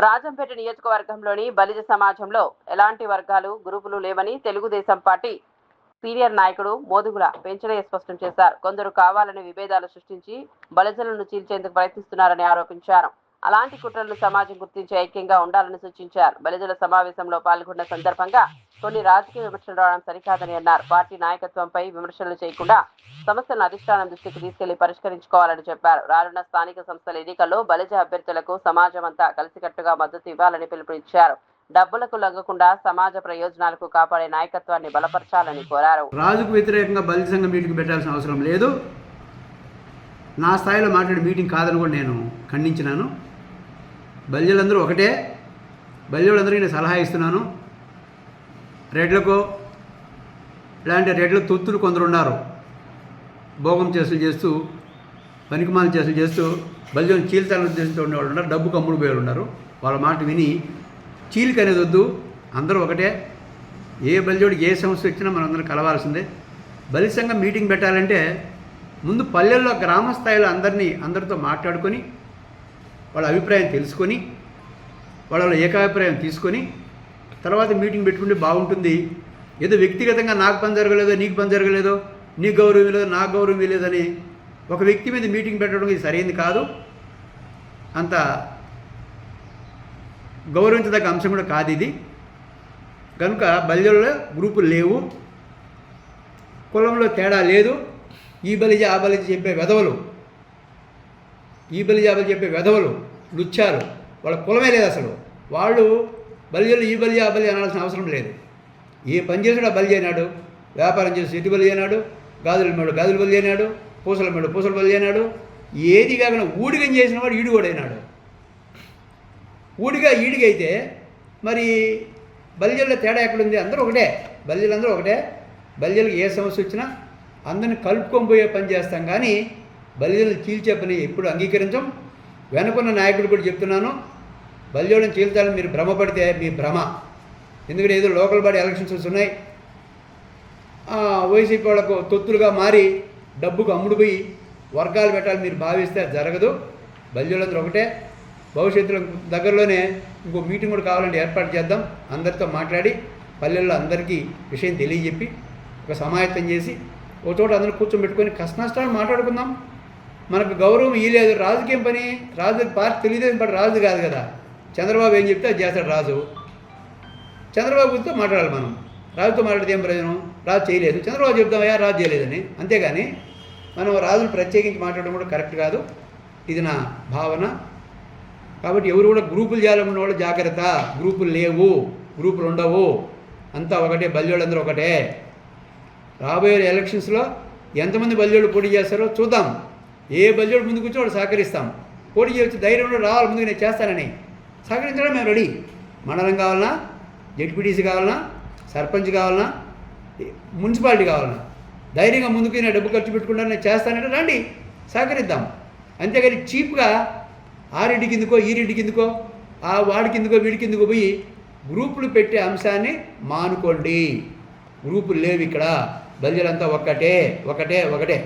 రాజంపేట నియోజకవర్గంలోని బలిజ సమాజంలో ఎలాంటి వర్గాలు గ్రూపులు లేవని తెలుగుదేశం పార్టీ సీనియర్ నాయకుడు మోదుగుల పెంచలయ్య స్పష్టం చేశారు. కొందరు కావాలని విభేదాలు సృష్టించి బలిజలను చీల్చేందుకు ప్రయత్నిస్తున్నారని ఆరోపించారు. అలాంటి కుట్రలను సమాజం గుర్తించి ఐక్యంగా ఉండాలని సూచించారు. బలిజల సమావేశంలో పాల్గొన్న సందర్భంగా కొన్ని రాజకీయ విమర్శలు రావడం సరికాదని అన్నారు. పార్టీ నాయకత్వంపై విమర్శలు చేయకుండా సమస్యలను అధిష్టానం దృష్టికి తీసుకెళ్లి పరిష్కరించుకోవాలని చెప్పారు. రానున్న స్థానిక సంస్థల ఎన్నికల్లో బలిజ అభ్యర్థులకు సమాజం అంతా కలిసికట్టుగా మద్దతు ఇవ్వాలని పిలుపునిచ్చారు. డబ్బులకు లొంగకుండా సమాజ ప్రయోజనాలకు కాపాడే నాయకత్వాన్ని బలపరచాలని కోరారు. రాజుకు వ్యతిరేకంగా బలిజ సంఘం మీటింగ్ పెట్టాల్సిన అవసరం లేదు. నా స్థాయిలో మాట్లాడే మీటింగ్ కాదని కూడా నేను ఖండించినాను. బలిజలందరూ ఒకటే. బలిజలందరికీ నేను సలహా ఇస్తున్నాను. రెడ్లకు ఇలాంటి రెడ్ల తొత్తులు కొందరు ఉన్నారు. భోగం చేసులు చేస్తూ పనికిమాల చేసులు చేస్తూ బలిజలను చీల్చాలని ఉద్దేశంతో ఉండేవాళ్ళు ఉన్నారు. డబ్బుకు అమ్ముడు పోయేవాళ్ళు ఉన్నారు. వాళ్ళ మాట విని చీలిక అనేది వద్దు. అందరూ ఒకటే. ఏ బలిజోడికి ఏ సమస్య వచ్చినా మనందరం కలవాల్సిందే. బలి సంఘం మీటింగ్ పెట్టాలంటే ముందు పల్లెల్లో గ్రామ స్థాయిలో అందరితో మాట్లాడుకొని వాళ్ళ అభిప్రాయం తెలుసుకొని వాళ్ళ ఏకాభిప్రాయం తీసుకొని తర్వాత మీటింగ్ పెట్టుకుంటే బాగుంటుంది. ఏదో వ్యక్తిగతంగా నాకు పని జరగలేదో, నీకు పని జరగలేదో, నీ గౌరవం లేదో, నాకు గౌరవం లేదని ఒక వ్యక్తి మీద మీటింగ్ పెట్టడం ఇది సరైనది కాదు. అంత గౌరవించదగ్గ అంశం కూడా కాదు ఇది. కనుక బలిజల్లో గ్రూపులు లేవు, కులంలో తేడా లేదు. ఈ బలిజ ఆ బలిజ చెప్పే వెధవలు, ఈ బలిజ ఆ బలిజ చెప్పే వెధవలు లుచ్చారు. వాళ్ళ కులమే లేదు అసలు. వాళ్ళు బలిజలు ఈ బలిజ ఆ బలిజ అనాల్సిన అవసరం లేదు. ఏ పని చేసాడు ఆ బలి అయినాడు, వ్యాపారం చేసి ఇటు బలి అయినాడు, గాజుల మేడు గాజులు బలి అయినాడు, పూసల మేడు పూసల బలి అయినాడు. ఏది కాకుండా ఊడిగం చేసిన వాడు ఈడు కూడా అయినాడు. ఊడిగా ఈడిగైతే మరి బలిజల్లో తేడా ఎక్కడుంది? అందరూ ఒకటే. బలిజలందరూ ఒకటే. బలిజలకు ఏ సమస్య వచ్చినా అందరిని కలుపుకొని పోయే పని చేస్తాం, కానీ బలిజలను చీల్చే పని ఎప్పుడు అంగీకరించం. వెనుకున్న నాయకుడు కూడా చెప్తున్నాను, బలిజోళ్ళని చీల్చాలని మీరు భ్రమపడితే మీ భ్రమ. ఎందుకంటే ఏదో లోకల్ బాడీ ఎలక్షన్స్ వస్తున్నాయి, వైసీపీ వాళ్ళకు తొత్తులుగా మారి డబ్బుకు అమ్ముడుపోయి వర్గాలు పెట్టాలని మీరు భావిస్తే జరగదు. బలిజోళ్ళందరూ ఒకటే. భవిష్యత్తులో దగ్గరలోనే ఇంకో మీటింగ్ కూడా కావాలంటే ఏర్పాటు చేద్దాం. అందరితో మాట్లాడి పల్లెల్లో అందరికీ విషయం తెలియజెప్పి ఒక సమాయత్తం చేసి ఒక చోట అందరూ కూర్చోబెట్టుకొని కష్ట నష్టాలు మాట్లాడుకుందాం. మనకు గౌరవం ఇయ్యలేదు. రాజుకేం పని? రాజు పార్టీ తెలుగుదేశం పార్టీ రాజు కాదు కదా. చంద్రబాబు ఏం చెప్తే అది చేస్తాడు రాజు. చంద్రబాబుతో మాట్లాడాలి మనం. రాజుతో మాట్లాడితే ఏం ప్రయోజనం? రాజు చేయలేదు, చంద్రబాబు చెప్తామయ్యా రాజు చేయలేదని. అంతేగాని మనం రాజును ప్రత్యేకించి మాట్లాడడం కూడా కరెక్ట్ కాదు. ఇది నా భావన. కాబట్టి ఎవరు కూడా గ్రూపులు చేయాలనుకున్న వాళ్ళు జాగ్రత్త. గ్రూపులు లేవు, గ్రూపులు ఉండవు. అంతా ఒకటే. బలిజోళ్ళందరూ ఒకటే. రాబోయే ఎలక్షన్స్లో ఎంతమంది బలిజోళ్ళు పోటీ చేస్తారో చూద్దాం. ఏ బలిజోడు ముందుకు వచ్చి వాళ్ళు సహకరిస్తాం. పోటీ చేయవచ్చు, ధైర్యంలో రావాలి, ముందుకు నేను చేస్తానని సహకరించడం మేము రెడీ. మండలం కావాలన్నా, జెడ్పీటీసీ కావాలన్నా, సర్పంచ్ కావాలన్నా, మున్సిపాలిటీ కావాలన్నా ధైర్యంగా ముందుకు నేను డబ్బు ఖర్చు పెట్టుకుంటాను, నేను చేస్తానంటే రండి, సహకరిద్దాం. అంతేగాని చీప్గా ఆ రెడ్డి కిందకో ఈ రెడ్డి కిందకో ఆ వాడి కిందకో వీడి కిందకో పోయి గ్రూపులు పెట్టే అంశాన్ని మానుకోండి. గ్రూపులు లేవు ఇక్కడ. బలిజలంతా ఒకటే ఒకటే ఒకటే.